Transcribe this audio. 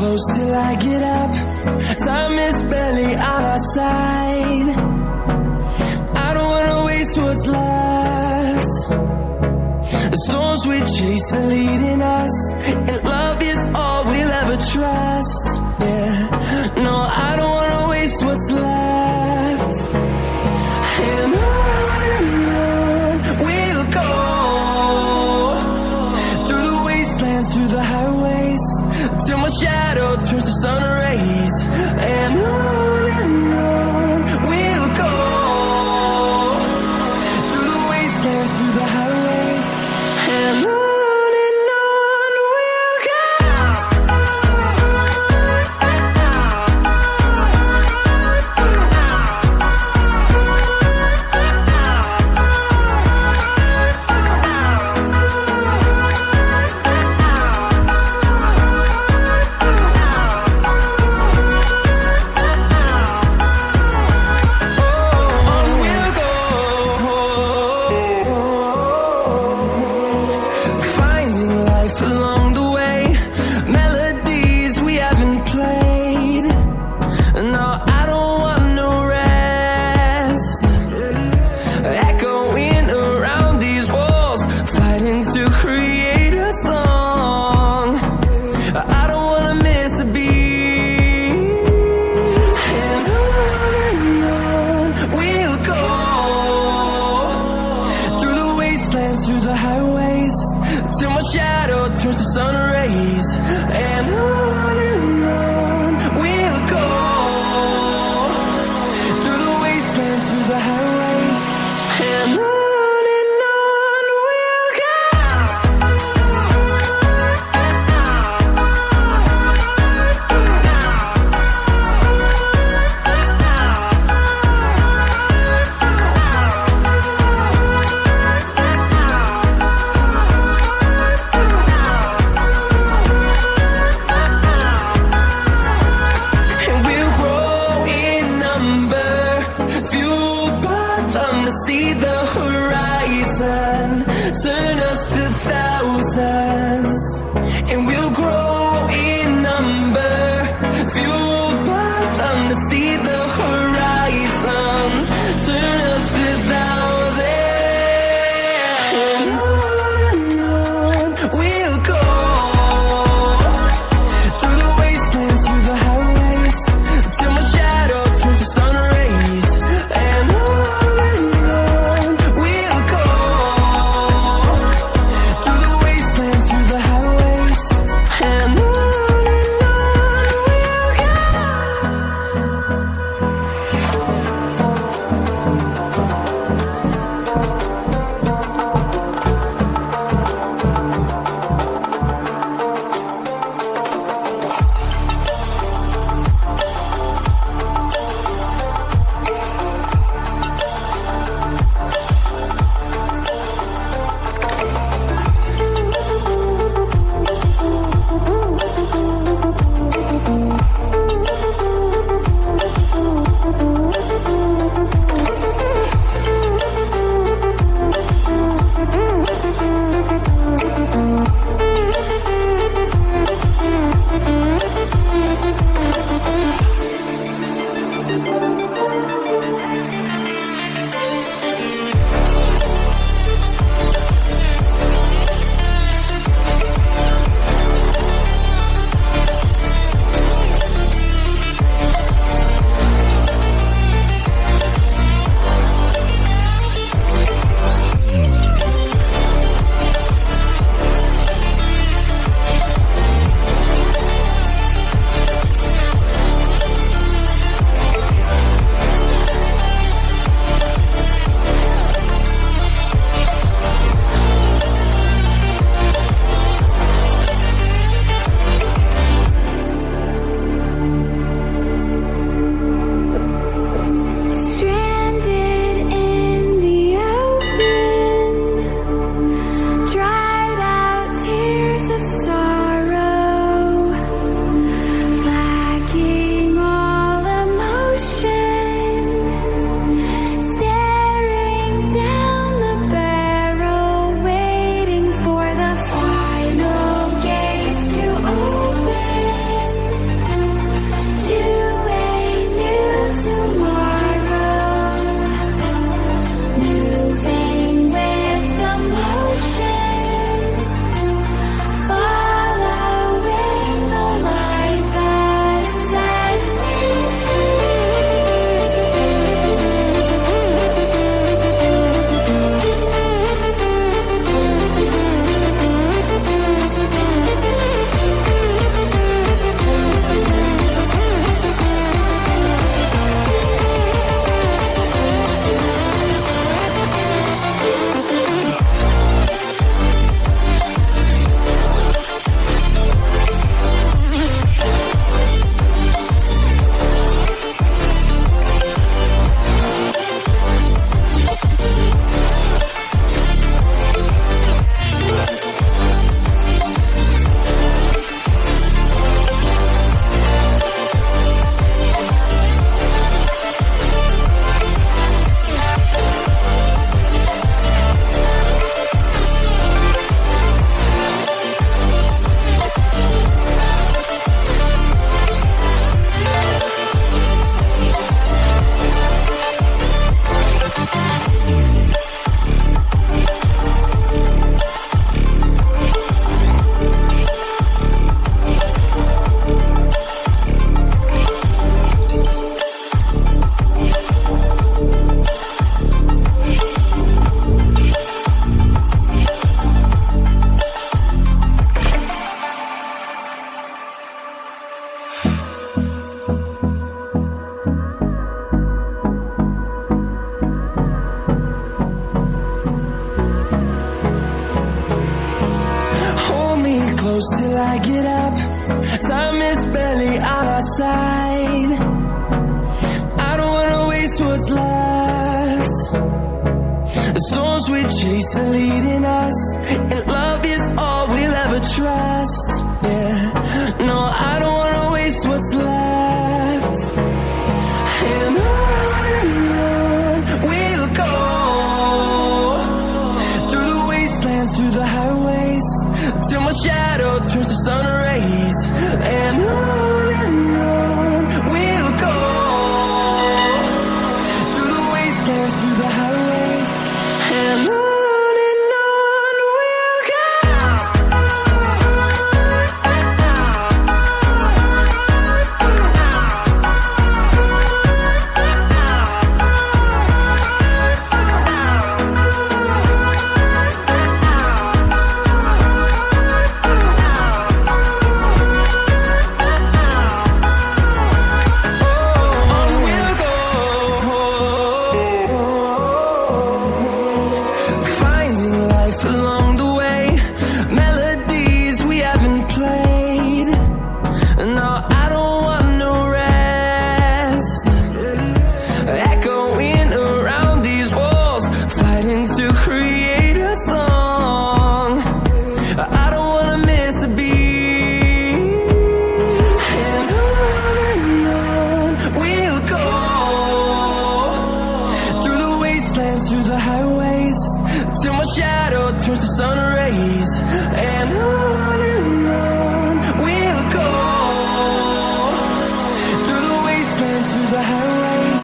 close till I get up. Time is barely on our side. I don't wanna waste what's left. The storms we chase are leading us, and love is all we'll ever trust. Yeah, no, I don't wanna waste what's left. And on we'll go, through the wastelands, through the highways, till my shadow turns to sun rays. And on we'll go, through the wastelands, through the highways, and on we'll go. Through the highways, till my shadow turns to sun rays. And on we'll go, through the wastelands, through the highways, and on we'll go. See the horizon, turn us to thousands, and we'll grow in number, fueled by them to see the horizon, turn us to thousands, and on we'll go, through the wastelands, through the highways, till my shadow turns to sun rays, and on we'll go. get up. Time is barely on our side. I don't wanna waste what's left. The storms we chase are leading us